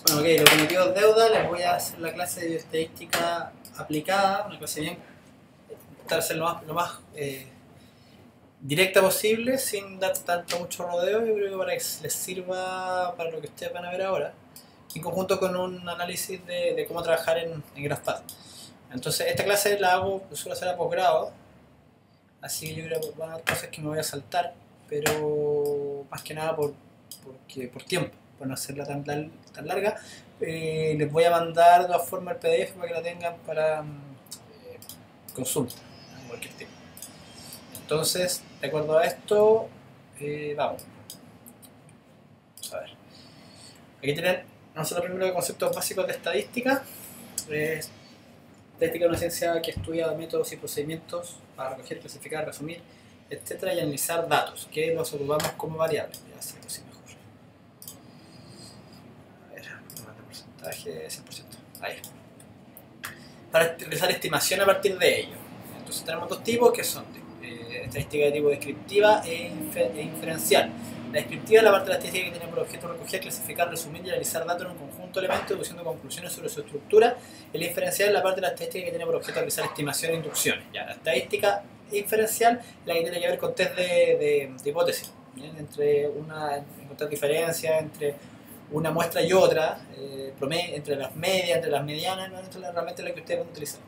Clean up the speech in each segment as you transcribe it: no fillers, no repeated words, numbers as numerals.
Bueno, ok, lo prometido es deuda. Les voy a hacer la clase de bioestadística aplicada, una clase bien, tratar de ser lo más directa posible, sin dar tanto mucho rodeo. Yo creo que para que les sirva para lo que ustedes van a ver ahora, en conjunto con un análisis de cómo trabajar en GraphPad. Entonces, esta clase la hago, suelo hacer a posgrado, así yo creo que van a haber cosas que me voy a saltar, pero más que nada por tiempo, por no hacerla tan larga. Les voy a mandar de todas formas el PDF para que la tengan para consulta, cualquier tipo. Entonces, de acuerdo a esto, vamos a ver. Aquí tienen, vamos a hablar primero de conceptos básicos de estadística. Estadística es una ciencia que estudia métodos y procedimientos para recoger, clasificar, resumir, etcétera, y analizar datos, que los ocupamos como variables. Ya sé, pues sí, mejor. A ver, porcentaje 100%. Ahí. Para realizar estimación a partir de ello. Entonces tenemos dos tipos que son estadística de tipo descriptiva e inferencial. La descriptiva es la parte de la estadística que tiene por objeto recoger, clasificar, resumir y analizar datos en un conjunto de elementos, deduciendo conclusiones sobre su estructura. Y la inferencial es la parte de la estadística que tiene por objeto realizar estimación e inducciones. Ya, la estadística inferencial es la que tiene que ver con test de hipótesis, ¿bien? Encontrar diferencias entre una muestra y otra, entre las medias, entre las medianas, ¿no? Esto es realmente la que ustedes van a utilizar.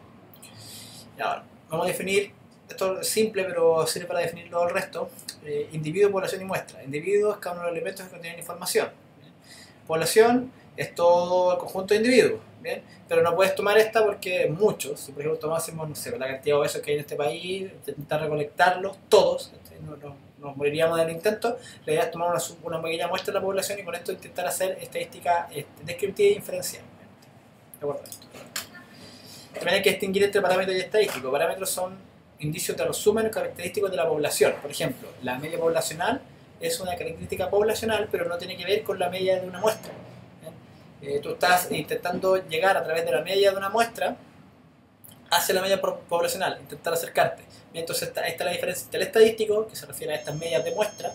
Y ahora, vamos a definir, esto es simple pero sirve para definir todo el resto, individuo, población y muestra. Individuo es cada uno de los elementos que contienen información. ¿Bien? Población es todo el conjunto de individuos, ¿bien? Pero no puedes tomar esta porque muchos, si por ejemplo tomásemos, no sé, la cantidad de obesos que hay en este país, intentar recolectarlos todos, nos moriríamos del intento. La idea es tomar una pequeña muestra de la población y con esto intentar hacer estadística descriptiva e inferencial. ¿De acuerdo a esto? También hay que distinguir entre parámetros y estadísticos. Parámetros son indicios de resumen característicos de la población. Por ejemplo, la media poblacional es una característica poblacional, pero no tiene que ver con la media de una muestra. Tú estás intentando llegar a través de la media de una muestra hacia la media poblacional, intentar acercarte. Entonces ahí está la diferencia entre el estadístico, que se refiere a estas medias de muestra,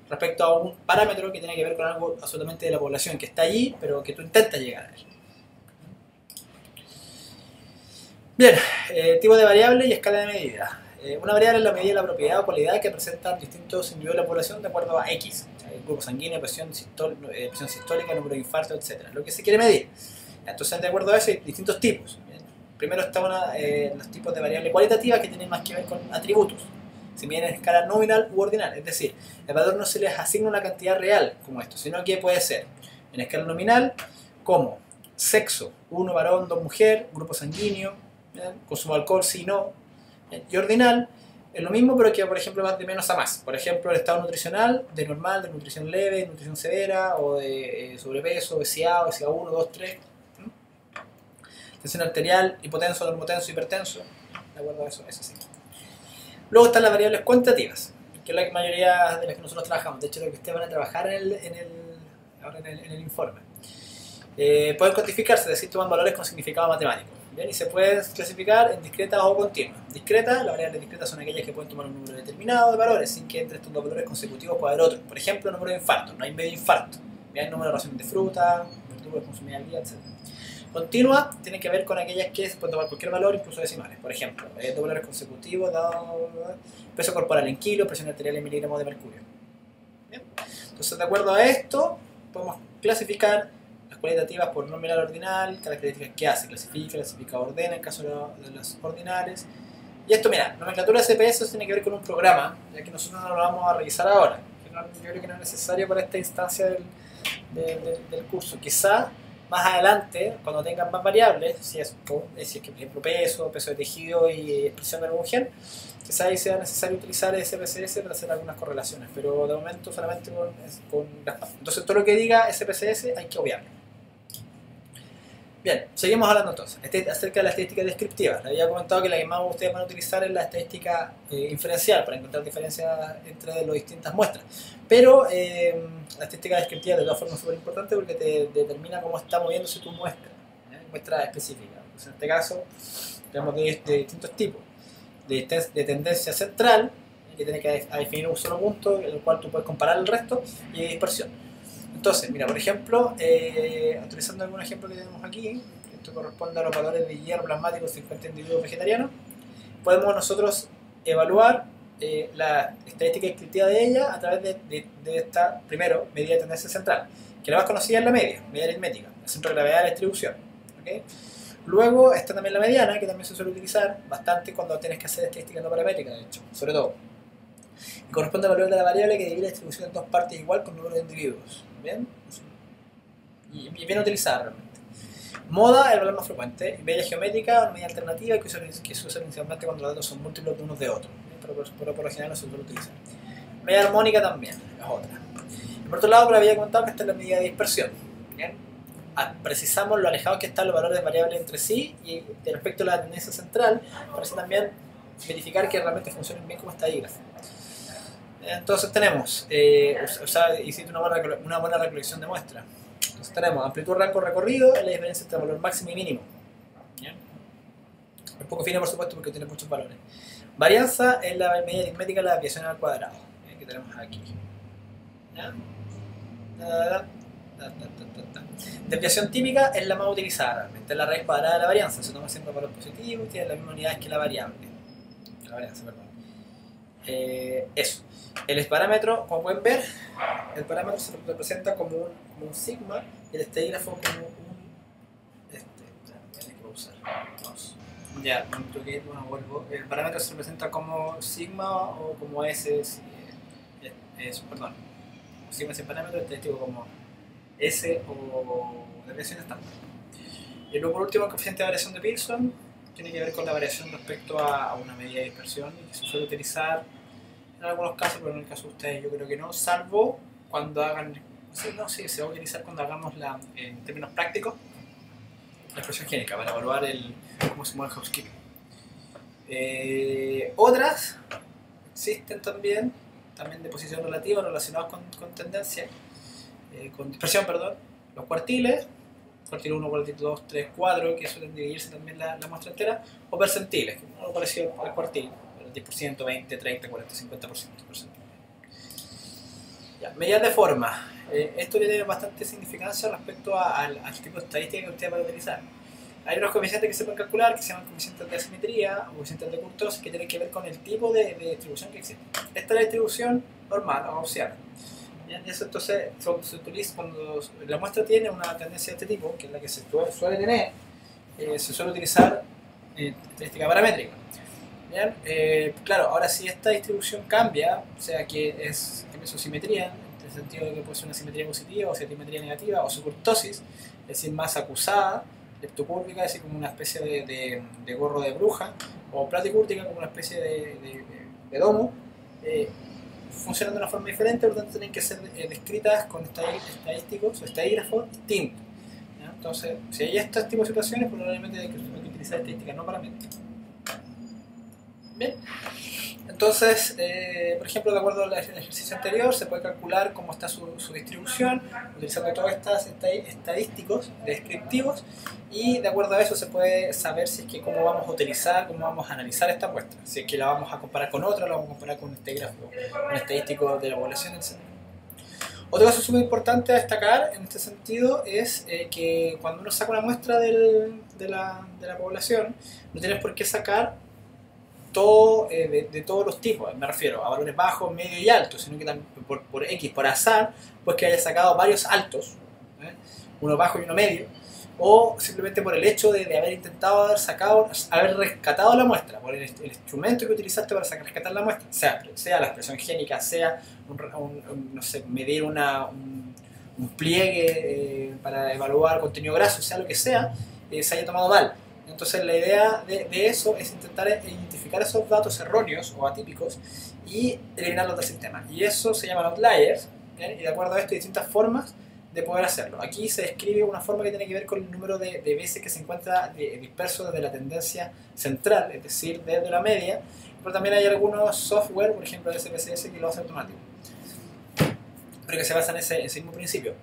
respecto a un parámetro que tiene que ver con algo absolutamente de la población, que está allí, pero que tú intentas llegar a él. Bien, tipo de variable y escala de medida. Una variable es la medida de la propiedad o cualidad que presentan distintos individuos de la población de acuerdo a X, grupo sanguíneo, presión sistólica, número de infartos, etc. Lo que se quiere medir. Entonces, de acuerdo a eso, hay distintos tipos. Primero están los tipos de variable cualitativa que tienen más que ver con atributos, si bien en escala nominal u ordinal. Es decir, el valor no se les asigna una cantidad real como esto, sino que puede ser en escala nominal como sexo, 1 varón, 2 mujer, grupo sanguíneo, ¿bien? Consumo de alcohol, sí, no. ¿Bien? Y ordinal es lo mismo, pero que por ejemplo va de menos a más. Por ejemplo, el estado nutricional, de normal, de nutrición leve, de nutrición severa, o de sobrepeso, obesidad 1, 2, 3. Tensión arterial, hipotenso, normotenso, hipertenso. De acuerdo a eso, eso sí. Luego están las variables cuantitativas, que es la mayoría de las que nosotros trabajamos. De hecho, lo que ustedes van a trabajar en el informe. Pueden cuantificarse, es decir, toman valores con significado matemático. ¿Bien? Y se pueden clasificar en discretas o continuas. Discretas, las variables discretas son aquellas que pueden tomar un número determinado de valores sin que entre estos dos valores consecutivos pueda haber otro. Por ejemplo, el número de infartos, no hay medio infarto. ¿Bien? El número de raciones de fruta, verduras consumidas al día, etc. Continuas tienen que ver con aquellas que se pueden tomar cualquier valor, incluso decimales. Por ejemplo, dos valores consecutivos dado peso corporal en kilos, presión arterial en miligramos de mercurio. ¿Bien? Entonces, de acuerdo a esto, podemos clasificar las cualitativas por nominal ordinal, características que hace, clasifica, ordena en caso de las ordinales. Y esto, mira, nomenclatura de CPS tiene que ver con un programa, ya que nosotros no lo vamos a revisar ahora. Yo creo que no es necesario para esta instancia del curso. Quizá más adelante, cuando tengan más variables, si es que por ejemplo peso de tejido y expresión de algún gen, quizás ahí sea necesario utilizar SPSS para hacer algunas correlaciones, pero de momento solamente con GraphPad. Entonces todo lo que diga SPSS hay que obviarlo. Bien, seguimos hablando entonces acerca de la estadística descriptiva. Les había comentado que la que más ustedes van a utilizar es la estadística inferencial para encontrar diferencias entre las distintas muestras. Pero la estadística descriptiva de todas formas es súper importante porque te determina cómo está moviéndose tu muestra específica. Entonces, en este caso tenemos de distintos tipos. De tendencia central, que tiene que definir un solo punto, en el cual tú puedes comparar el resto, y de dispersión. Entonces, mira, por ejemplo, utilizando algún ejemplo que tenemos aquí, esto corresponde a los valores de hierro plasmático 50 individuos vegetarianos, podemos nosotros evaluar la estadística descriptiva de ella a través de esta, primero, medida de tendencia central, que la más conocida es la media aritmética, el centro de gravedad de la distribución. ¿Okay? Luego está también la mediana, que también se suele utilizar bastante cuando tienes que hacer estadística no paramétrica, de hecho, sobre todo. Y corresponde al valor de la variable que divide la distribución en dos partes igual con número de individuos. ¿Bien? Y bien utilizada realmente. Moda es el valor más frecuente. Media geométrica, una media alternativa que se usa inicialmente cuando los datos son múltiplos de unos de otros. Pero por lo general no se suele utilizar. Media armónica también es otra. Y por otro lado, pero había comentado que esta es la medida de dispersión. ¿Bien? Precisamos lo alejados que están los valores de variables entre sí y respecto a la tendencia central, parece también verificar que realmente funcionen bien como estadígrafo. Entonces tenemos, hiciste una buena recolección de muestras. Entonces tenemos amplitud, rango, recorrido, es la diferencia entre el valor máximo y mínimo. ¿Bien? Es poco fina por supuesto porque tiene muchos valores. Varianza es la medida aritmética de la desviación al cuadrado, que tenemos aquí. ¿Ya? Desviación típica es la más utilizada realmente, es la raíz cuadrada de la varianza, se toma siempre valor positivo y tiene las mismas unidades que la variable. La varianza, perdón. Eso. El parámetro, como pueden ver, el parámetro se representa como un sigma y el estadígrafo como un. Que usar. Ya, bueno, vuelvo. El parámetro se representa como sigma o como S. Perdón. Sigma es el parámetro, el estadístico como S o desviación estándar. Y luego, por último, el coeficiente de variación de Pearson tiene que ver con la variación respecto a una medida de dispersión y que se suele utilizar en algunos casos, pero en el caso de ustedes yo creo que no, salvo cuando hagan, sí, se va a utilizar cuando hagamos en términos prácticos la expresión génica para evaluar cómo se mueve el housekeeping. Otras existen también de posición relativa relacionadas con tendencia, con dispersión, perdón, los cuartiles, cuartil 1, cuartil 2, 3, 4, que suelen dividirse también la muestra entera, o percentiles, que es algo parecido al cuartil. 10%, 20, 30, 40, 50%. Ya, medidas de forma. Esto tiene bastante significancia respecto al tipo de estadística que usted va a utilizar. Hay unos coeficientes que se pueden calcular que se llaman coeficientes de asimetría o coeficientes de Kurtosis que tienen que ver con el tipo de distribución que existe. Esta es la distribución normal o gaussiana. Eso entonces se utiliza cuando la muestra tiene una tendencia de este tipo, que es la que se suele tener, se suele utilizar estadística paramétrica. Bien, claro, ahora si esta distribución cambia, o sea que cambia su simetría, en el sentido de que puede ser una simetría positiva o simetría negativa, o su kurtosis, es decir, más acusada, leptocúrtica, es decir, como una especie de gorro de bruja, o platicúrtica, como una especie de domo, funcionan de una forma diferente, por lo tanto tienen que ser descritas con estadísticos o estadígrafos distintos. ¿Ya? Entonces, si hay este tipo de situaciones, probablemente hay que utilizar estadísticas no paramétricas. Bien, entonces, por ejemplo, de acuerdo al ejercicio anterior, se puede calcular cómo está su distribución utilizando todos estos estadísticos descriptivos y de acuerdo a eso se puede saber si es que cómo vamos a utilizar, cómo vamos a analizar esta muestra, si es que la vamos a comparar con otra, la vamos a comparar con un estadístico de la población, etc. Otro caso súper importante a destacar en este sentido es que cuando uno saca una muestra de la población, no tienes por qué sacar todo, de todos los tipos, me refiero a valores bajos, medios y altos, sino que también por X, por azar, pues que haya sacado varios altos, uno bajo y uno medio, o simplemente por el hecho de haber intentado haber rescatado la muestra, por el instrumento que utilizaste para rescatar la muestra, sea la expresión génica, sea no sé, medir un pliegue para evaluar contenido graso, sea lo que sea, se haya tomado mal. Entonces la idea de eso es intentar identificar esos datos erróneos o atípicos y eliminarlos del sistema. Y eso se llaman outliers, ¿bien? Y de acuerdo a esto hay distintas formas de poder hacerlo. Aquí se describe una forma que tiene que ver con el número de veces que se encuentra disperso desde la tendencia central, es decir, desde la media, pero también hay algunos software, por ejemplo SPSS, que lo hace automático, pero que se basa en ese mismo principio.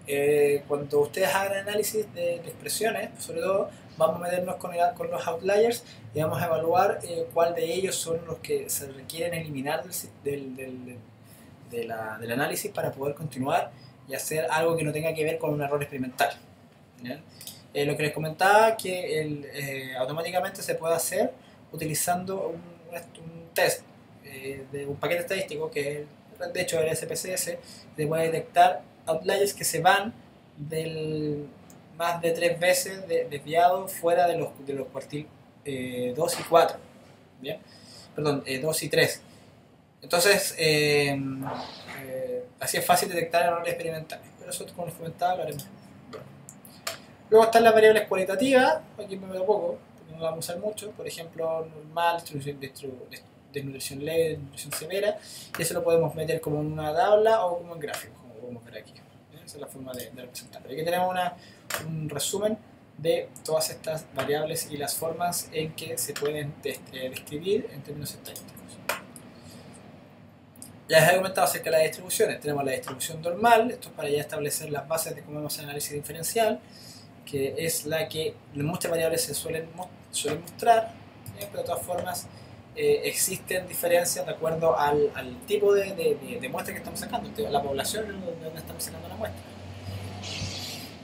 Cuando ustedes hagan análisis de expresiones, pues sobre todo vamos a meternos con los outliers y vamos a evaluar cuál de ellos son los que se requieren eliminar del análisis para poder continuar y hacer algo que no tenga que ver con un error experimental. ¿Bien? Lo que les comentaba, que automáticamente se puede hacer utilizando un test de un paquete estadístico que es, de hecho, el SPSS, te puede detectar outliers que se van del más de 3 veces desviado fuera de los cuartil 2 y 4. ¿Bien? Perdón, 2 y 3. Entonces, así es fácil detectar errores experimentales. Pero eso, como les comentaba, lo haremos. Luego están las variables cualitativas, aquí me veo poco, porque no las vamos a usar mucho. Por ejemplo, normal, desnutrición leve, desnutrición severa, y eso lo podemos meter como en una tabla o como en gráficos, como podemos ver aquí. Esa es la forma de representarlo. Aquí tenemos un resumen de todas estas variables y las formas en que se pueden describir en términos estadísticos. Ya les he comentado acerca de las distribuciones. Tenemos la distribución normal, esto es para ya establecer las bases de cómo vamos a hacer análisis diferencial, que es la que muchas variables se suelen mostrar, pero de todas formas existen diferencias de acuerdo al tipo de muestra que estamos sacando, la población de donde estamos sacando la muestra.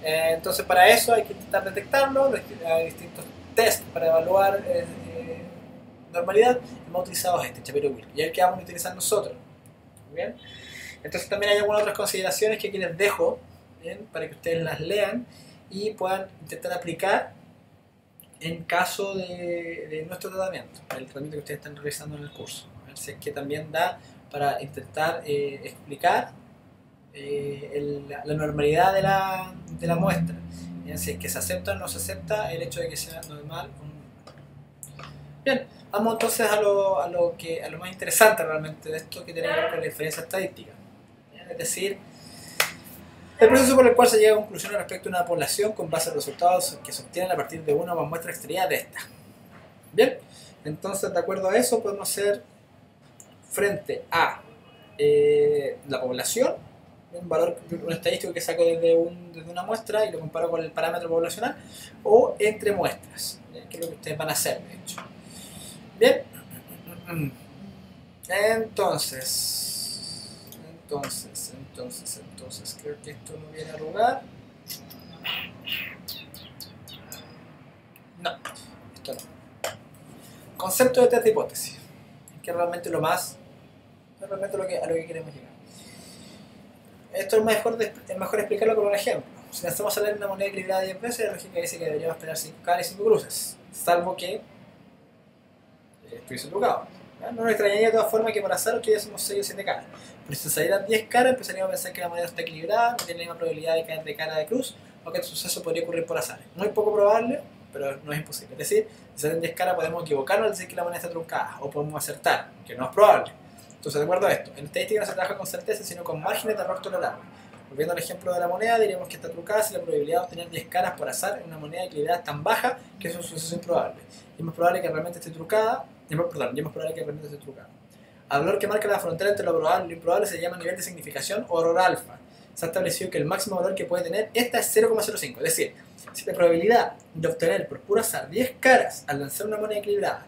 Entonces, para eso hay que intentar detectarlo. Hay distintos tests para evaluar normalidad. Hemos utilizado este, Shapiro-Wilk, y el que vamos a utilizar nosotros. ¿Bien? Entonces, también hay algunas otras consideraciones que aquí les dejo, ¿bien?, para que ustedes las lean y puedan intentar aplicar en caso de nuestro tratamiento, el tratamiento que ustedes están realizando en el curso. A ver si es que también da para intentar explicar la normalidad de la muestra. Bien, si es que se acepta o no se acepta el hecho de que sea normal o no. Bien, vamos entonces a lo más interesante realmente de esto, que tiene que ver con la diferencia estadística. Bien, es decir, el proceso por el cual se llega a conclusiones respecto a una población con base a los resultados que se obtienen a partir de una o más muestras extraídas de esta. Bien, entonces de acuerdo a eso podemos hacer frente a la población, un valor, un estadístico que saco desde una muestra y lo comparo con el parámetro poblacional, o entre muestras, que es lo que ustedes van a hacer, de hecho. Bien, entonces, creo que esto no viene a lugar. No, esto no. Concepto de test de hipótesis, que es realmente lo que queremos llegar. Esto es mejor explicarlo con un ejemplo. Si lanzamos a leer una moneda equilibrada 10 veces, la lógica dice que deberíamos tener 5 caras y 5 cruces, salvo que estuviese trucado. No nos extrañaría de todas formas que por azar tuviésemos 6 o 7 caras. Pero si salieran 10 caras, empezaríamos a pensar que la moneda está equilibrada, no tiene la misma probabilidad de caer de cara de cruz, o que el suceso podría ocurrir por azar. Muy poco probable, pero no es imposible. Es decir, si salen 10 caras podemos equivocarnos al decir que la moneda está truncada, o podemos acertar, que no es probable. Entonces, de acuerdo a esto, en estadística no se trabaja con certeza, sino con márgenes de error tolerables. Volviendo al ejemplo de la moneda, diríamos que está truncada si la probabilidad de obtener 10 caras por azar en una moneda equilibrada es tan baja que es un suceso improbable. Y es más probable que realmente esté truncada, Al valor que marca la frontera entre lo probable y lo improbable se llama nivel de significación o error alfa. Se ha establecido que el máximo valor que puede tener esta es 0,05. Es decir, si la probabilidad de obtener por puro azar 10 caras al lanzar una moneda equilibrada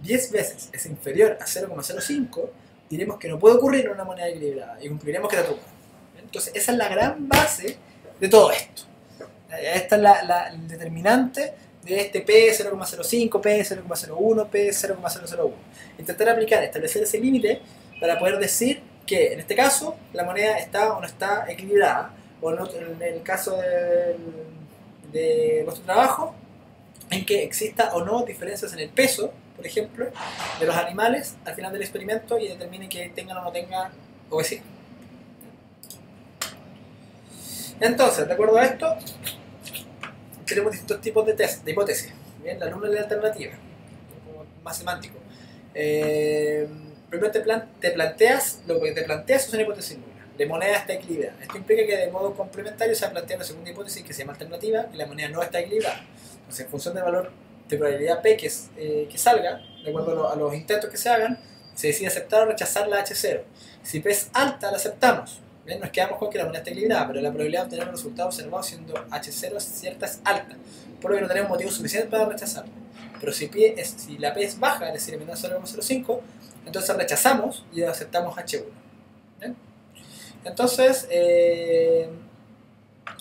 10 veces es inferior a 0,05, diremos que no puede ocurrir en una moneda equilibrada y concluiremos que está truncada. Entonces, esa es la gran base de todo esto. Esta es la determinante de este P0,05, P0,01, P0,001. Intentar establecer ese límite para poder decir que en este caso la moneda está o no está equilibrada, o en el caso de nuestro trabajo, en que exista o no diferencias en el peso, por ejemplo, de los animales al final del experimento y determine que tengan o no tengan obesidad. Entonces, de acuerdo a esto, tenemos distintos tipos de test, de hipótesis. Bien, la nula y la alternativa, como más semántico. Primero te planteas, lo que te planteas es una hipótesis nula. La moneda está equilibrada. Esto implica que de modo complementario se va a plantear una segunda hipótesis que se llama alternativa, que la moneda no está equilibrada. Entonces, en función del valor de probabilidad P que salga, de acuerdo a los intentos que se hagan, se decide aceptar o rechazar la H0. Si P es alta, la aceptamos. Bien, nos quedamos con que la moneda está equilibrada, pero la probabilidad de obtener un resultado observado siendo H0 cierta es alta, por lo que no tenemos motivos suficientes para rechazarla. Pero si la P es baja, es decir, menor a 0,05, entonces rechazamos y aceptamos H1. ¿Bien? Entonces,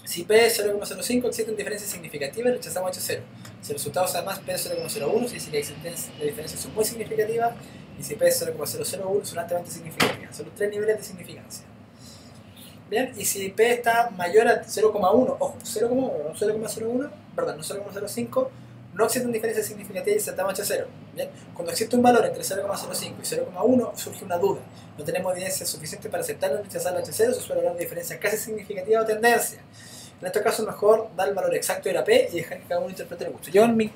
si P es 0,05 existen diferencias significativas, rechazamos H0. Si el resultado es además P es 0,01, significa que las diferencias son muy significativas, y si P es 0,001 son altamente significativas. Son los tres niveles de significancia. Bien, y si P está mayor a 0,1, ojo, 0,1, no 0,01, perdón, no 0,05, no existen diferencias significativas y saltamos H0. Bien, cuando existe un valor entre 0,05 y 0,1 surge una duda. No tenemos evidencia suficiente para aceptarlo o rechazar el H0, se suele hablar de diferencia casi significativa o tendencia. En este caso es mejor dar el valor exacto de la P y dejar que cada uno interprete el gusto. Yo en mi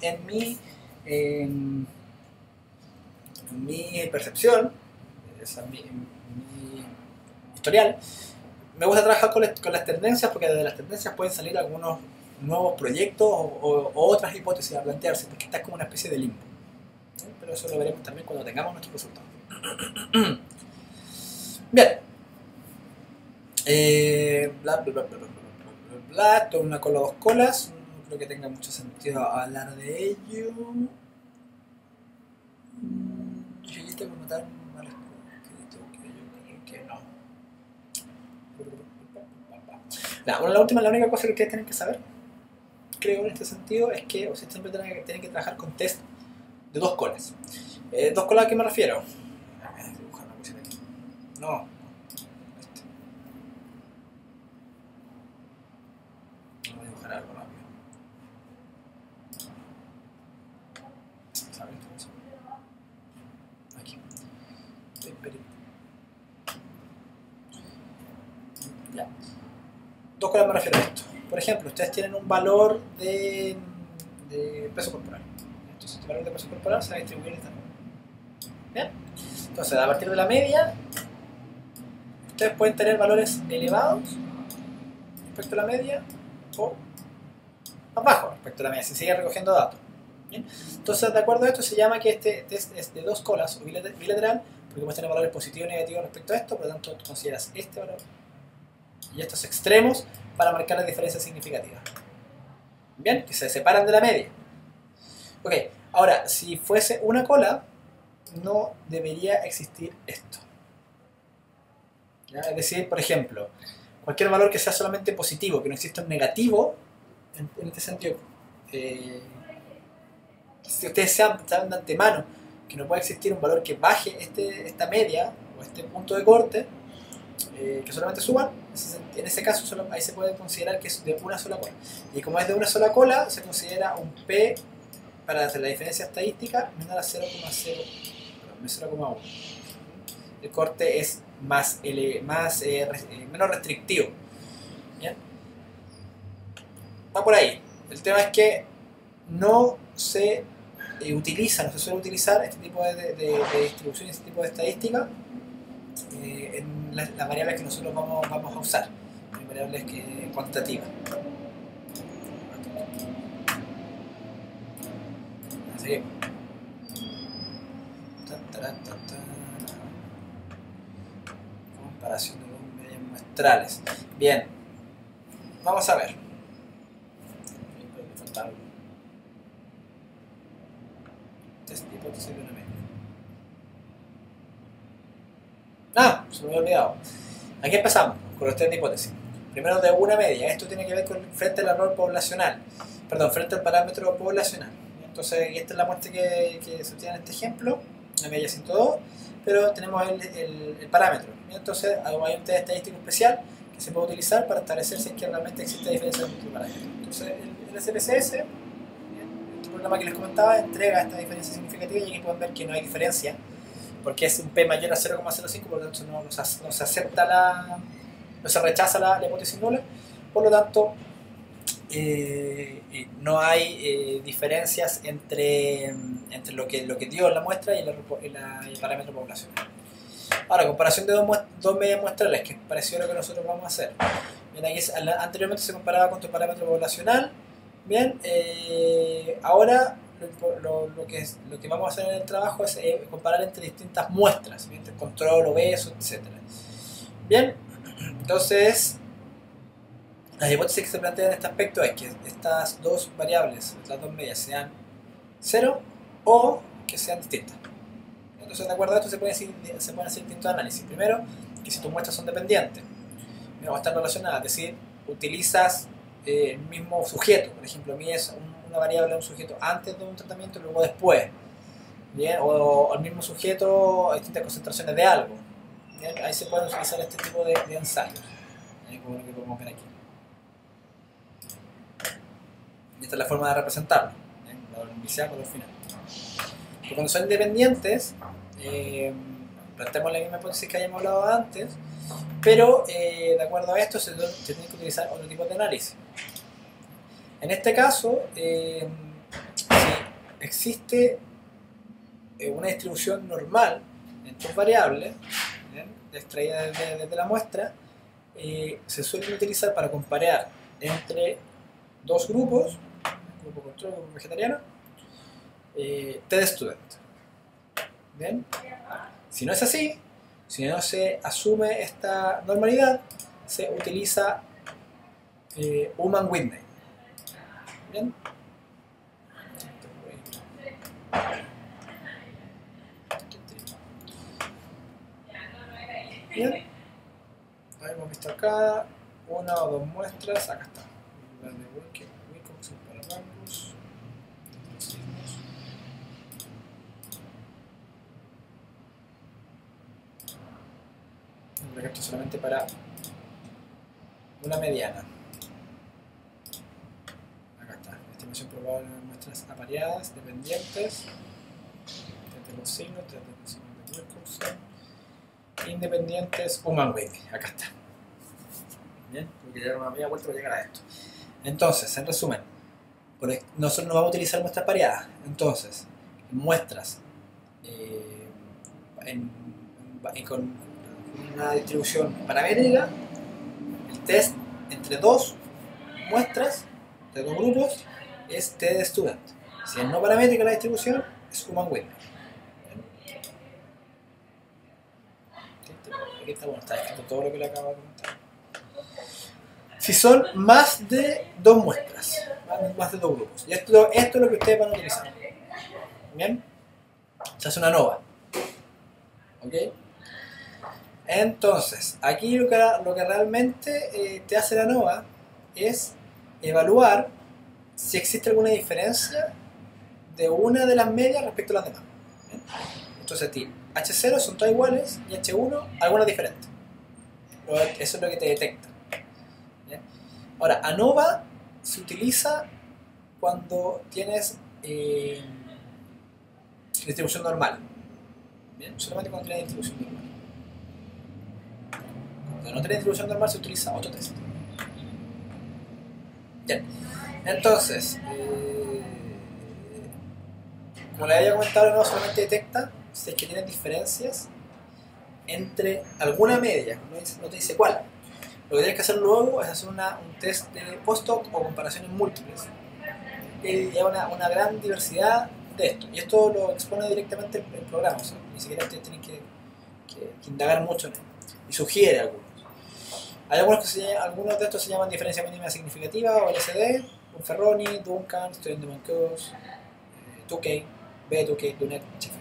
percepción, en mi historial, me gusta trabajar con las tendencias porque desde las tendencias pueden salir algunos nuevos proyectos o otras hipótesis a plantearse, porque está como una especie de limbo. ¿Sí? Pero eso lo veremos también cuando tengamos nuestros resultados. Bien. Bla, bla, bla, bla, bla, bla, bla, toda una cola, dos colas. No creo que tenga mucho sentido hablar de ello. Yo tengo que notar malas cosas que no. La única cosa que ustedes tienen que saber, creo, en este sentido, es que ustedes siempre tienen que trabajar con test de dos colas. ¿Dos colas a qué me refiero? Dibujar una cosita aquí. No. Voy a dibujar algo rápido. ¿Sabes? Aquí. Ya. Dos colas me refiero a esto. Por ejemplo, ustedes tienen un valor de peso corporal. Entonces, este valor de peso corporal se va a distribuir de esta forma. ¿Bien? Entonces, a partir de la media, ustedes pueden tener valores elevados respecto a la media o más bajos respecto a la media, si siguen recogiendo datos. ¿Bien? Entonces, de acuerdo a esto, se llama que este test es de dos colas o bilateral, porque puedes tener valores positivos y negativos respecto a esto, por lo tanto, tú consideras este valor y estos extremos para marcar las diferencias significativas. Bien, que se separan de la media. Ok, ahora, si fuese una cola, no debería existir esto. ¿Ya? Es decir, por ejemplo, cualquier valor que sea solamente positivo, que no exista un negativo, en este sentido, si ustedes saben de antemano que no puede existir un valor que baje esta media o este punto de corte, que solamente suban, en ese caso ahí se puede considerar que es de una sola cola. Y como es de una sola cola, se considera un P para hacer la diferencia estadística menor a 0,1. El corte es menos restrictivo. ¿Bien? Va por ahí. El tema es que no se suele utilizar este tipo de distribución, este tipo de estadística en las variables que nosotros vamos a usar, en variables cuantitativas. Así. Comparación de dos medias muestrales. Bien, vamos a ver. Me falta algo. Test de hipótesis de una media. Se me había olvidado. Aquí empezamos con los test de hipótesis. Primero de una media. Esto tiene que ver frente al error poblacional. Perdón, frente al parámetro poblacional. Entonces, y esta es la muestra que se obtiene en este ejemplo, la media 102, pero tenemos el parámetro. Entonces, hay un test estadístico especial que se puede utilizar para establecer si es que realmente existe diferencia entre parámetros. Entonces, el SPSS, este programa que les comentaba, entrega esta diferencia significativa y aquí pueden ver que no hay diferencia, porque es un P mayor a 0,05, por lo tanto no se acepta no se rechaza la hipótesis nula, por lo tanto no hay diferencias entre lo que dio la muestra y el parámetro poblacional. Ahora, comparación de dos medias muestrales, que es parecido a lo que nosotros vamos a hacer. Bien, aquí anteriormente se comparaba con tu parámetro poblacional. Bien, ahora lo que vamos a hacer en el trabajo es comparar entre distintas muestras, ¿bien? Entre control, obeso, etc. Bien, entonces las hipótesis que se plantean en este aspecto es que estas dos variables, las dos medias, sean 0 o que sean distintas. Entonces, de acuerdo a esto, se pueden hacer distintos análisis. Primero, que si tus muestras son dependientes. no están relacionadas, es decir, utilizas el mismo sujeto, por ejemplo, mides una variable de un sujeto antes de un tratamiento y luego después, ¿bien? O el mismo sujeto a distintas concentraciones de algo, ¿bien? Ahí se pueden utilizar este tipo de ensayos, como lo que podemos ver aquí. Y esta es la forma de representarlo, valor inicial, valor final. Y cuando son independientes, planteamos la misma hipótesis que hayamos hablado antes, pero de acuerdo a esto se tiene que utilizar otro tipo de análisis. En este caso, si existe una distribución normal en tus variables, extraída desde la muestra, se suele utilizar para comparar entre dos grupos, grupo control y grupo vegetariano, test student. ¿Bien? Si no es así, si no se asume esta normalidad, se utiliza Ullmann-Whitney. ¿Bien? Bien. Ahí hemos visto acá una o dos muestras. Acá está. La de Wilcox para rangos. Esto solamente para una mediana. Acá está. Estimación probable de muestras apareadas, dependientes. Desde los signos, desde los signos de Wilcox. Independientes Ullmann-Whitney. Acá está. Bien, porque ya una media vuelta para llegar a esto. Entonces, en resumen, nosotros no vamos a utilizar muestras pareadas. Entonces, muestras con una distribución paramétrica, el test entre dos muestras de dos grupos es T de student. Si es no paramétrica la distribución, es Ullmann-Whitney. Aquí está, bueno, está escrito todo lo que le acabo de comentar. Si son más de dos muestras, más de dos grupos. Y esto es lo que ustedes van a utilizar. ¿Bien? Se hace una nova. ¿Ok? Entonces, aquí lo que realmente te hace la nova es evaluar si existe alguna diferencia de una de las medias respecto a las demás. ¿Bien? Entonces, H0 son todas iguales y H1 algunas diferentes. Eso es lo que te detecta. ¿Bien? Ahora, ANOVA se utiliza cuando tienes distribución normal. ¿Bien? Solamente cuando tienes distribución normal. Cuando no tienes distribución normal se utiliza otro test. Bien. Entonces, como le había comentado, no solamente detecta si es que tienes diferencias entre alguna media, no te dice cuál. Lo que tienes que hacer luego es hacer un test de post-hoc o comparaciones múltiples. Que lleva una gran diversidad de esto. Y esto lo expone directamente el programa, o sea, ni siquiera ustedes tienen que indagar mucho en él. Y sugiere algunos. Hay algunos de estos se llaman diferencia mínima significativa o LSD, Bonferroni, Duncan, Student de Monco's, 2K, B2K, Dunet, etc.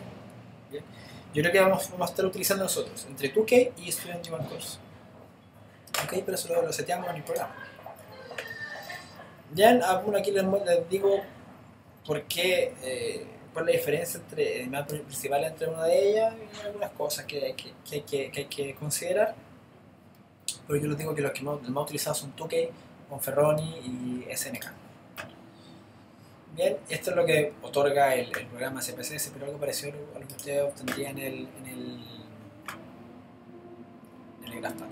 Yo creo que vamos a estar utilizando nosotros entre 2K y Student de Monco's. Ok, pero eso lo seteamos en el programa. Ya aquí les digo por qué, cuál es la diferencia entre el mapa principal entre una de ellas y algunas cosas que hay que considerar. Pero yo les digo que los que más utilizados son 2K, Bonferroni y SNK. Bien, esto es lo que otorga el programa CPCS, pero algo parecido a lo que ustedes obtendrían en el GraphPad.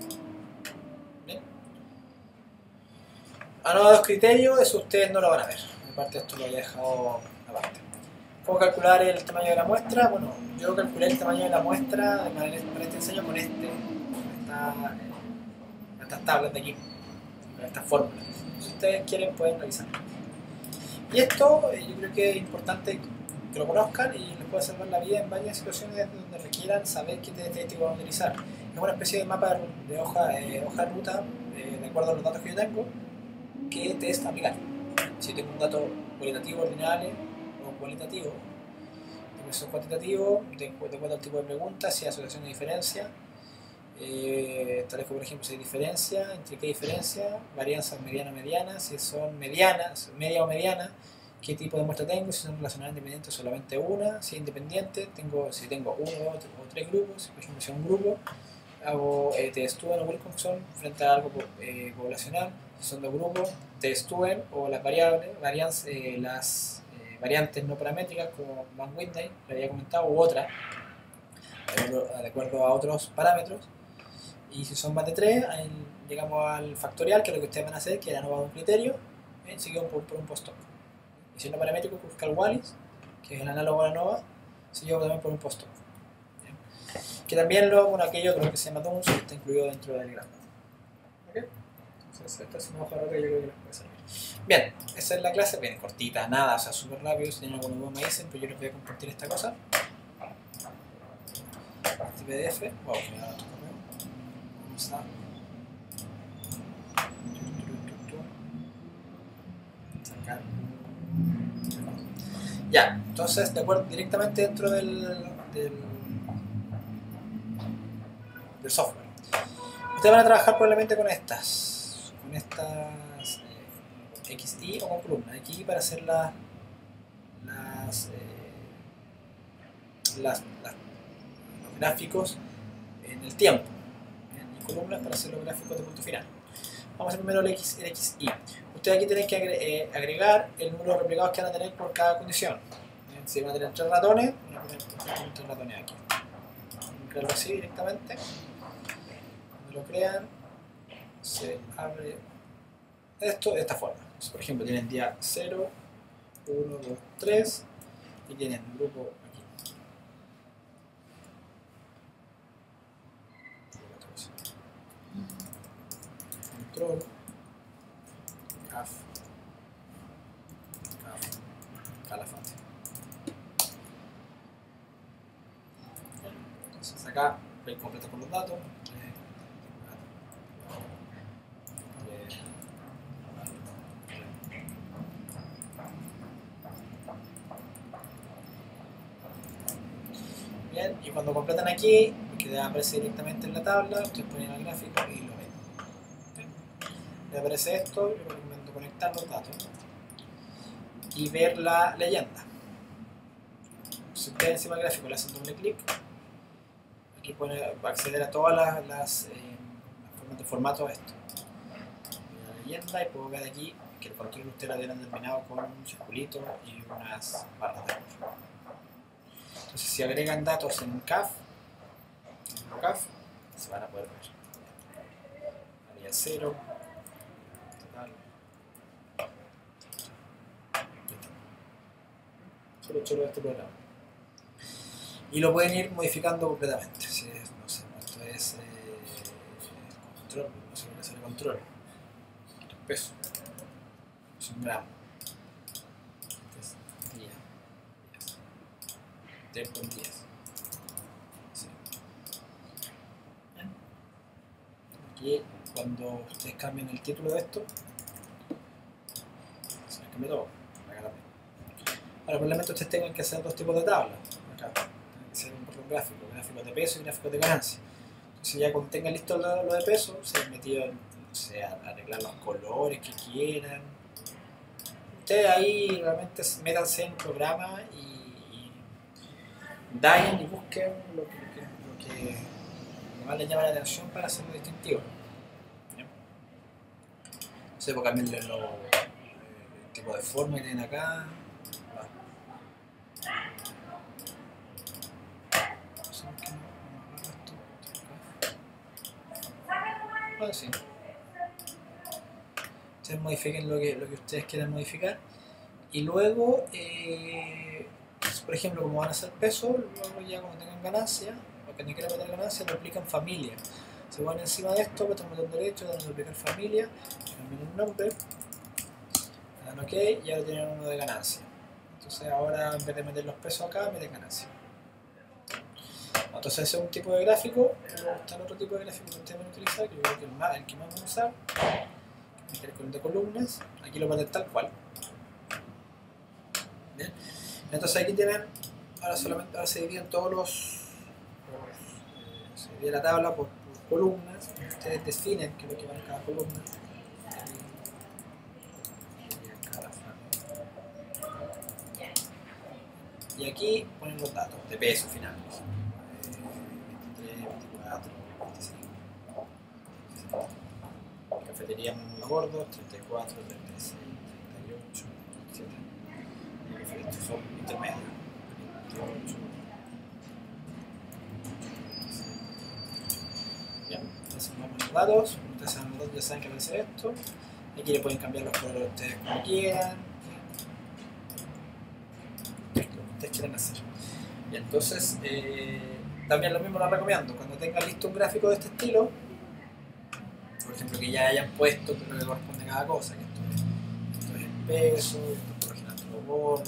Bien. A nuevos criterios, eso ustedes no lo van a ver. Aparte, esto lo había dejado aparte. ¿Cómo calcular el tamaño de la muestra? Bueno, yo calculé el tamaño de la muestra para este ensayo con estas tablas de aquí, con estas fórmulas. Si ustedes quieren, pueden revisarlo. Y esto yo creo que es importante que lo conozcan y les puede salvar la vida en varias situaciones donde requieran saber qué estadístico van a utilizar. Es una especie de mapa de hoja de ruta, de acuerdo a los datos que yo tengo, que test aplicar. Si tengo un dato cualitativo ordinal o cualitativo, de proceso cuantitativo, de acuerdo al tipo de preguntas, si hay asociación de diferencia, Establezco, por ejemplo, si hay diferencia, entre qué diferencia, varianzas mediana-mediana, si son medianas, media o mediana, qué tipo de muestra tengo, si son relacionadas independientes solamente una, si es independiente, si tengo uno, dos o tres grupos, si por ejemplo si es un grupo, hago T-Student o Wilcoxon frente a algo poblacional, si son dos grupos, T-Student o las variables, las variantes no paramétricas como Van Whitney, le había comentado, u otras, de acuerdo a otros parámetros. Y si son más de 3, llegamos al factorial, que es lo que ustedes van a hacer, que era ANOVA de un criterio, seguido por un post-op. Y si es no paramétrico, busca el Wallis, que es el análogo a la ANOVA, seguido también por un post-op. Que también aquello otro que se llama DOMS, que está incluido dentro del grado. ¿Ok? Entonces, esta es una hoja de ruta que yo creo que les puede servir. Bien, esa es la clase, bien cortita, nada, o sea, súper rápido. Si tienen alguna duda me dicen, pero yo les voy a compartir esta cosa. Este PDF, wow, que me da otro correo. Vamos a sacar. Ya, entonces, de acuerdo, directamente dentro del software. Ustedes van a trabajar probablemente con estas XY o con columnas. XY para hacer los gráficos en el tiempo, y columnas para hacer los gráficos de punto final. Vamos a hacer primero el XY. Ustedes aquí tienen que agregar el número de replicados que van a tener por cada condición. Si van a tener 3 ratones, van a poner 3 ratones aquí. Crearlo así directamente. Cuando lo crean, se abre esto de esta forma. Entonces, por ejemplo, tienen día 0, 1, 2, 3 y tienen un grupo aquí. Control, CAF, calafate. Entonces acá voy completo con los datos. Bien, y cuando completan aquí, que aparece directamente en la tabla, ustedes ponen el gráfico y lo ven. ¿Bien? Le aparece esto, yo recomiendo conectar los datos y ver la leyenda. Si ustedes encima del gráfico le hacen doble clic, aquí va a acceder a todas las formas de formato a esto. La leyenda, y puedo ver aquí que el control ustedes lo tienen determinado con un circulito y unas barras de color. Entonces, si agregan datos en CAF, se van a poder ver. Área 0, total. Solo este programa. Y lo pueden ir modificando completamente. Si es, no sé, esto es control, no sé qué sale control. Esto es peso. Es un gramo. Este es día. Tiempo en días. Sí. Aquí, cuando ustedes cambien el título de esto, se les cambia todo. Ahora, probablemente ustedes tengan que hacer dos tipos de tablas. Acá, tienen que ser un gráficos de peso y gráficos de ganancia. Entonces, ya cuando tengan listo lo de peso, se han metido en, no sé, a arreglar los colores que quieran. Ustedes ahí realmente métanse en el programa y dañen y busquen lo que más les llama la atención para hacerlo distintivo. No sé, por cambiarle el tipo de forma que tienen acá. Bueno, sí. Ustedes modifiquen lo que ustedes quieran modificar. Y luego, por ejemplo, como van a hacer peso, luego ya cuando tengan ganancia, o que no quieran meter ganancia, lo aplican familia. Se van encima de esto, apretan el botón derecho, dan a aplicar familia, cambian el nombre, dan OK y ahora tienen uno de ganancia. Entonces ahora en vez de meter los pesos acá, meten ganancia. Entonces ese es un tipo de gráfico. Luego está el otro tipo de gráfico que ustedes van a utilizar, que yo creo que el que más van a usar, el de columnas. Aquí lo ponen tal cual. Bien. Entonces aquí tienen, ahora se dividen todos se divide la tabla por columnas, ustedes definen qué es lo que va en cada columna. Y aquí ponen los datos de peso final. 23, 24, 25. Cafetería muy gordos, 34, 36, 38, etc. Y estos son intermedios. 28. Bien, entonces vamos a los datos. Ustedes ya saben que va a hacer esto. Aquí le pueden cambiar los colores ustedes como quieran. Lo que ustedes quieran hacer. Y entonces, también lo mismo lo recomiendo. Cuando tengan listo un gráfico de este estilo, por ejemplo, que ya hayan puesto lo que corresponde a cada cosa, que esto es el peso, esto por lo general lo borro,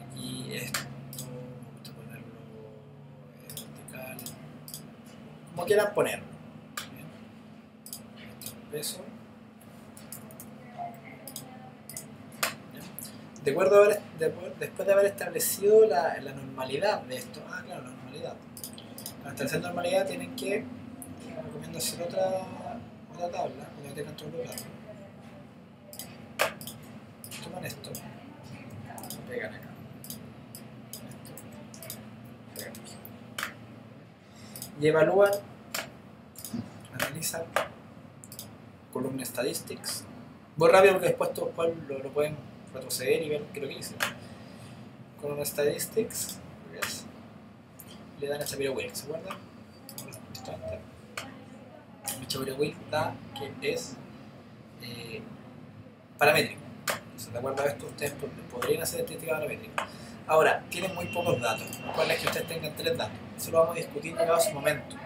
aquí esto, me gusta ponerlo vertical, como quieran ponerlo. Bien. Esto es el peso. De acuerdo después de haber establecido la normalidad de esto, claro, la normalidad. Para establecer normalidad tienen que, recomiendo hacer otra tabla, cuando tengan todos los datos. Toman esto, lo pegan acá. Esto, pegan aquí. Y evalúan, analizan, columna statistics. Muy rápido porque después todos lo pueden retroceder y ver qué es lo que hice. Columna statistics, le dan a Shapiro Wilk, ¿se acuerdan? Shapiro Wilk da que es paramétrico. Entonces, de acuerdo a esto, ustedes podrían hacer estadística paramétrica. Ahora, tienen muy pocos datos. ¿Cuál es que ustedes tengan 3 datos? Eso lo vamos a discutir en su momento.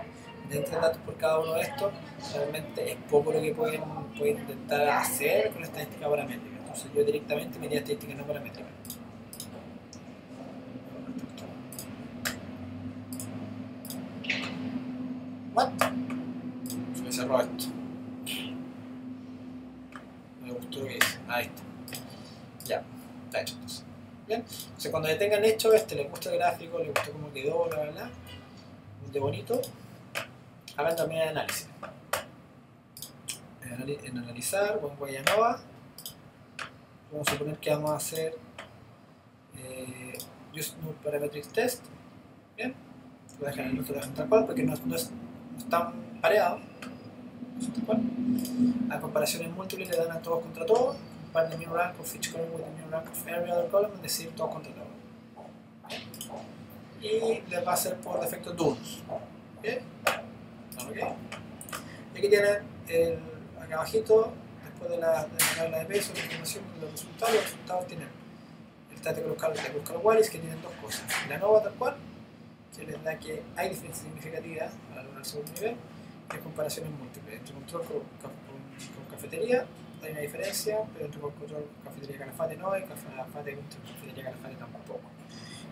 Tienen 3 datos por cada uno de estos. Realmente es poco lo que pueden intentar hacer con la estadística paramétrica. Entonces, yo directamente me iría a estadística no paramétrica. ¿What? Se me cerró esto. No me gustó lo que hice. Ahí está. Ya, está hecho entonces. Bien, entonces cuando ya tengan hecho les gusta el gráfico, les gustó cómo quedó, bla bla bla, de bonito, hagan también el análisis. En analizar, o en Guayanova, vamos a suponer que vamos a hacer Use Null Parametric Test. Bien, lo dejan tal cual porque no están pareados. A comparaciones múltiples le dan a todos contra todos. Compare the new rank of each column with the new rank of every other column, es decir, todos contra todos. Y les va a hacer por defecto duros. ¿Okay? Y aquí tienen acá abajito, después de la tabla de peso, la información de los resultados tienen el static local Wallis, que tienen 2 cosas. La ANOVA tal cual, que les da que hay diferencias significativas a lo largo del segundo nivel, y comparaciones múltiples. Entre control con cafetería hay una diferencia, pero entre control cafetería Calafate no, y cafetería Calafate tampoco.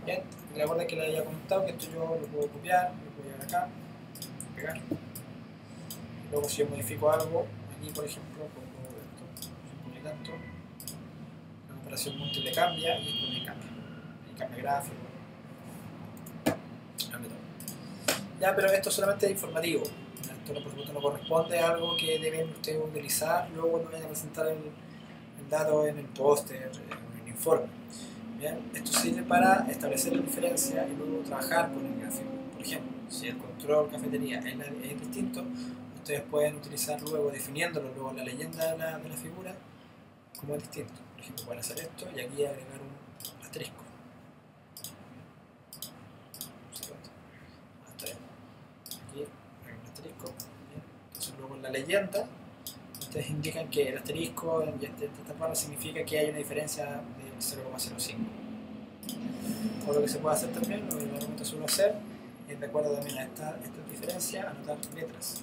Bien, recuerda que le había comentado que esto yo lo puedo copiar, lo puedo llevar acá, pegar. Luego si yo modifico algo, aquí por ejemplo, pongo esto, supone tanto, la comparación múltiple cambia y esto me cambia. Y cambia gráfico. Cambia todo. Ya, pero esto solamente es informativo. Esto por supuesto no corresponde a algo que deben ustedes utilizar luego cuando vayan a presentar el dato en el póster, en el informe. Bien, esto sirve para establecer la diferencia y luego trabajar con el gráfico. Por ejemplo, si el control cafetería es distinto, ustedes pueden utilizar luego, definiéndolo luego en la leyenda de la figura, como es distinto. Por ejemplo, pueden hacer esto y aquí agregar un asterisco. Aquí agregar un asterisco. Bien. Entonces luego en la leyenda ustedes indican que el asterisco en esta barra significa que hay una diferencia de 0,05. O lo que se puede hacer también, lo que normalmente suelo hacer, es de acuerdo también a esta diferencia, anotar letras.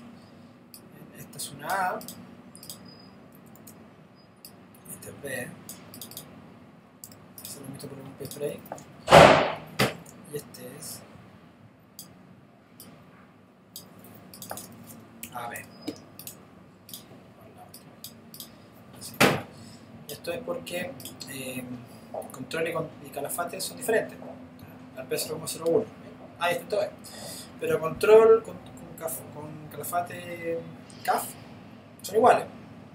Esta es una A, esta es B, se lo meto por un paper ahí, y este es AB. Esto es porque control y calafate son diferentes. Al P0,01. Ahí está todo. Pero control con con Calafate CAF son iguales,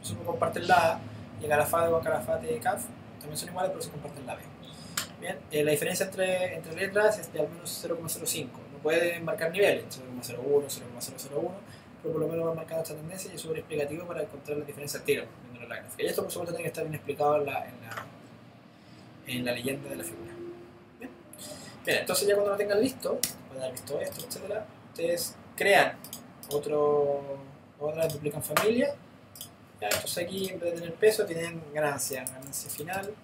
solo comparten la A, y Calafate con Calafate CAF también son iguales, pero se comparten la B. Bien, la diferencia entre letras es de al menos 0,05. No pueden marcar niveles, 0,01, 0,001, pero por lo menos van marcando esta tendencia y es súper explicativo para encontrar la diferencia al tiro viendo la gráfica. Y esto por supuesto tiene que estar bien explicado en la leyenda de la figura. Bien, bien, entonces ya cuando lo tengan listo, pueden haber visto esto, etcétera, ustedes crean otra, duplican familia. Ya, entonces aquí en vez de tener peso tienen ganancia final.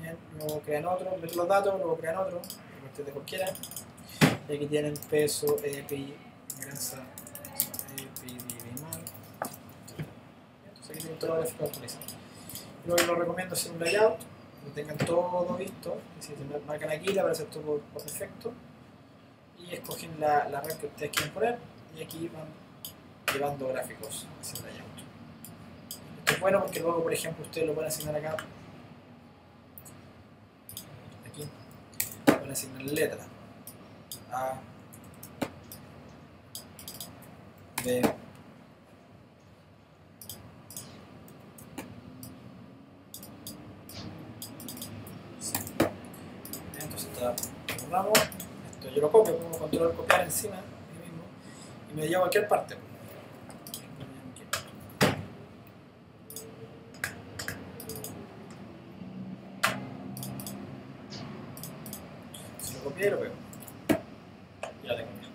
Bien, luego crean otro, ven los datos, luego crean otro, a partir de cualquiera. Y aquí tienen peso, EPI, grasa, EPI divimal. Entonces aquí tienen todo el gráfico actualizado. Luego lo recomiendo hacer un layout, que tengan todo visto. Es decir, se marcan aquí, le aparece todo por defecto. Y escogen la red que ustedes quieren poner. Y aquí van llevando gráficos hacia el layout. Esto es bueno porque luego, por ejemplo, ustedes lo pueden asignar acá. Aquí van a asignar letra A, B, C. Entonces borramos esto, yo lo copio, pongo control copiar encima ahí mismo y me llevo a cualquier parte. Si lo copié, lo pego. Ya lo tengo ya.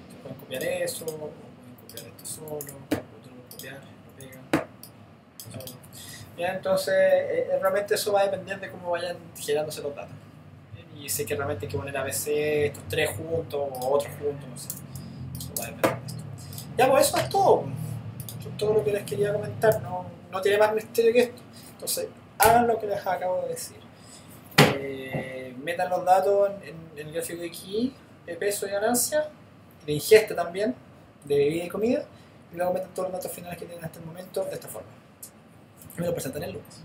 Entonces pueden copiar eso, o pueden copiar esto solo, otro copiar, lo pegan, solo. Ya, entonces realmente eso va a depender de cómo vayan generándose los datos. Y sé que realmente hay que poner ABC, estos tres juntos o otros juntos, no sé. Eso va a depender de esto. Ya, pues eso es todo. Eso es todo lo que les quería comentar. No tiene más misterio que esto. Entonces, hagan lo que les acabo de decir. Metan los datos en el gráfico de aquí, de peso y ganancia, de ingesta también, de bebida y comida, y luego metan todos los datos finales que tienen hasta el momento de esta forma. Y me lo presentan el lunes.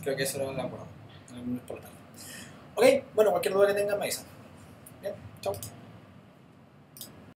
Creo que eso era el acuerdo. El lunes por la tarde. Ok, bueno, cualquier duda que tengan me avisan. Bien, chao.